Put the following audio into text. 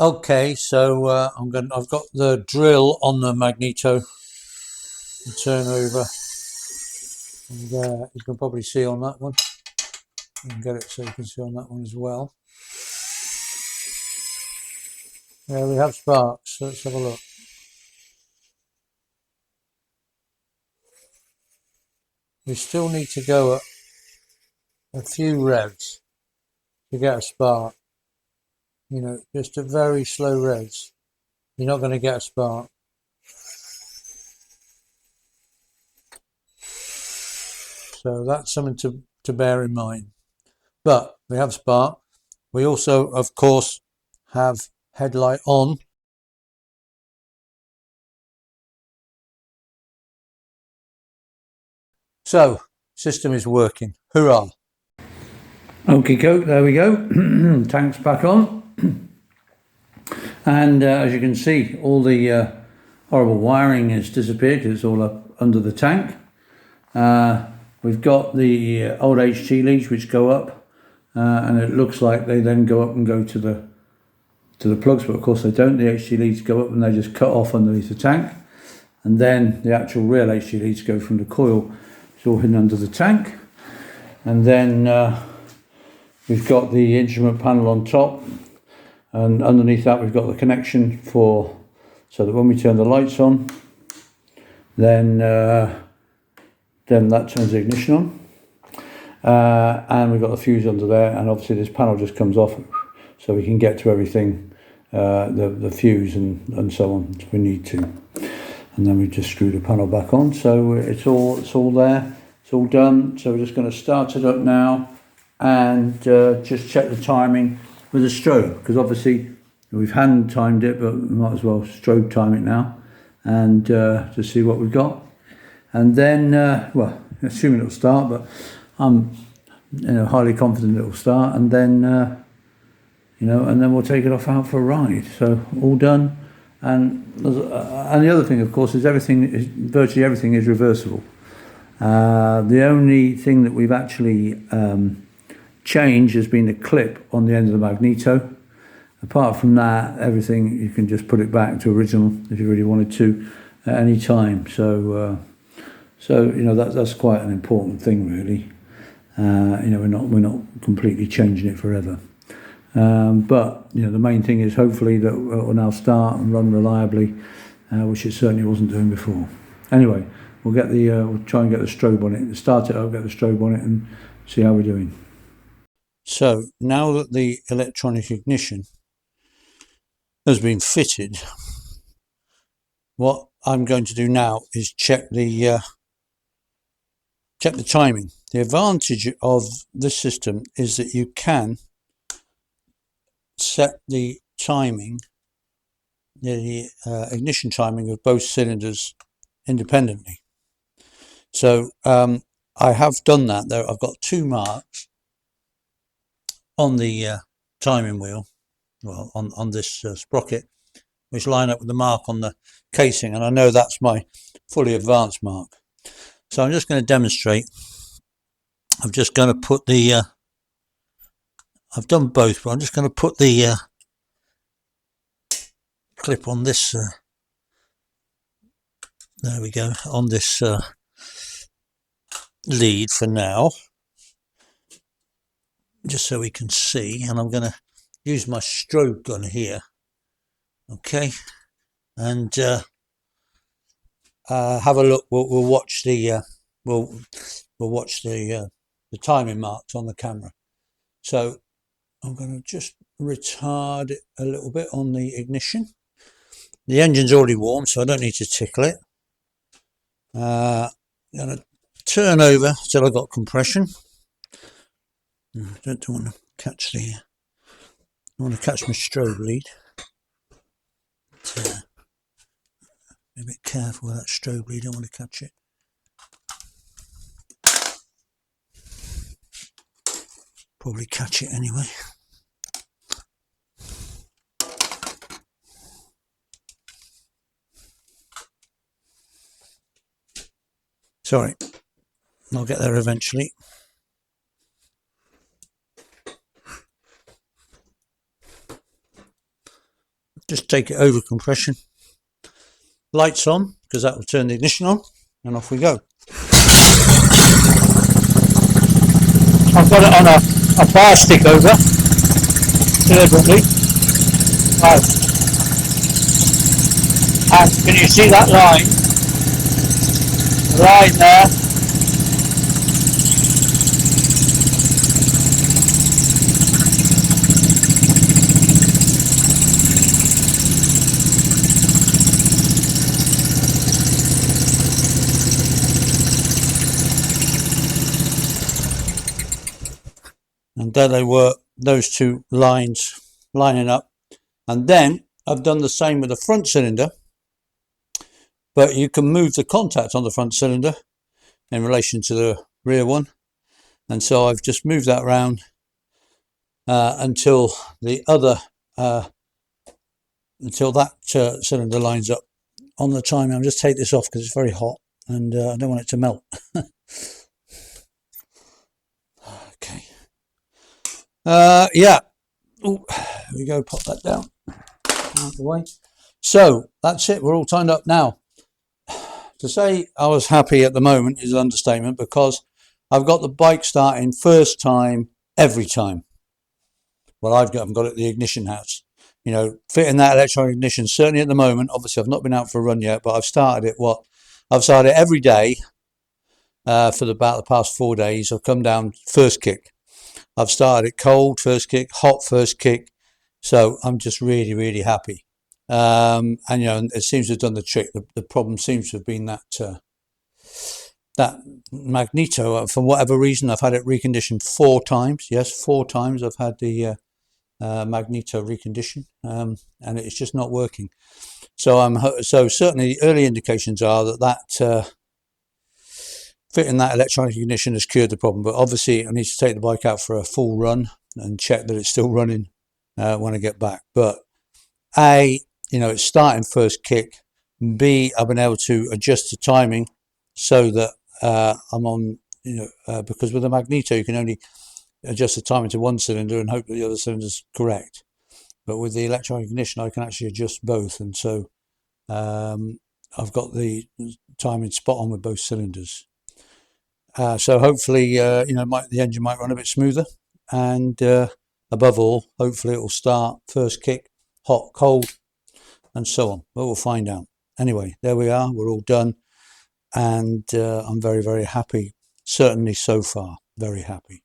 Okay, so I've got the drill on the magneto to turn over, and you can probably see on that one. You can get it so you can see on that one as well. Yeah, we have sparks. Let's have a look. We still need to go at a few revs to get a spark. You know, just at very slow revs, you're not going to get a spark. So that's something to bear in mind. But we have spark. We also, of course, have headlight on. So, system is working. Hurrah! Okay, coke, there we go. Tank's back on. And as you can see, all the horrible wiring has disappeared because it's all up under the tank. We've got the old HT leads which go up, and it looks like they then go up and go to the plugs, but of course they don't. The HT leads go up and they just cut off underneath the tank, and then the actual real HT leads go from the coil. It's all hidden under the tank, and then we've got the instrument panel on top, and underneath that we've got the connection so that when we turn the lights on, then that turns the ignition on, and we've got the fuse under there, and obviously this panel just comes off so we can get to everything, the fuse and so on if we need to, and then we just screw the panel back on. So it's all there, it's all done. So we're just going to start it up now and just check the timing with a strobe, because obviously we've hand timed it, but we might as well strobe time it now and to see what we've got. And then, well, assuming it'll start, but I'm highly confident it'll start, and then and then we'll take it off out for a ride. So all done, and the other thing, of course, is virtually everything is reversible. The only thing that we've actually changed has been the clip on the end of the magneto. Apart from that, everything you can just put it back to original if you really wanted to at any time. So that's quite an important thing, really. We're not completely changing it forever. But the main thing is hopefully that it will now start and run reliably, which it certainly wasn't doing before. Anyway, we'll try and get the strobe on it, start it up, get the strobe on it, and see how we're doing. So now that the electronic ignition has been fitted, what I'm going to do now is check the timing. The advantage of this system is that you can set the timing, the ignition timing of both cylinders independently. So I have done that there. I've got 2 marks on the timing wheel, well, on this sprocket, which line up with the mark on the casing, and I know that's my fully advanced mark. So I'm just going to demonstrate. I'm just going to put the I've done both, but I'm just going to put the clip on this there we go, on this lead for now, just so we can see, and I'm going to use my strobe gun here, okay, and have a look. We'll watch the we'll watch the timing marks on the camera. So I'm going to just retard it a little bit on the ignition. The engine's already warm, so I don't need to tickle it. I'm going to turn over till I got compression. I don't want to catch I want to catch my strobe lead. But, be a bit careful with that strobe lead. I don't want to catch it. Probably catch it anyway. Sorry, I'll get there eventually. just take it over compression. Lights on, because that will turn the ignition on, and off we go. I've got it on a bar stick over, deliberately. Right. And can you see that line? The line there. And there they were, those two lines lining up. And then I've done the same with the front cylinder, but you can move the contact on the front cylinder in relation to the rear one. And so I've just moved that around until the other, until that cylinder lines up on the timing. I'll just take this off because it's very hot and I don't want it to melt. Okay. Yeah. Ooh, there we go. Pop that down out the way. So that's it. We're all timed up now. To say I was happy at the moment is an understatement, because I've got the bike starting first time every time. Well, I've got it at the ignition house. You know, fitting that electronic ignition, certainly at the moment. Obviously, I've not been out for a run yet, but I've started it. I've started it every day for about the past 4 days. I've come down first kick. I've started it cold first kick, hot first kick. So I'm just really, really happy. And you know, it seems to have done the trick. The problem seems to have been that that magneto. For whatever reason, I've had it reconditioned 4 times. Yes, 4 times I've had the magneto reconditioned, and it's just not working. So certainly the early indications are that fitting that electronic ignition has cured the problem. But obviously, I need to take the bike out for a full run and check that it's still running when I get back. But A, you know, it's starting first kick. B, I've been able to adjust the timing so that I'm on, you know, because with a magneto you can only adjust the timing to one cylinder and hope that the other cylinder's correct. But with the electronic ignition, I can actually adjust both, and so I've got the timing spot on with both cylinders. So hopefully, you know, the engine might run a bit smoother, and above all, hopefully it will start first kick, hot, cold, and so on. But we'll find out. Anyway, there we are. We're all done, and I'm very, very happy. Certainly so far, very happy.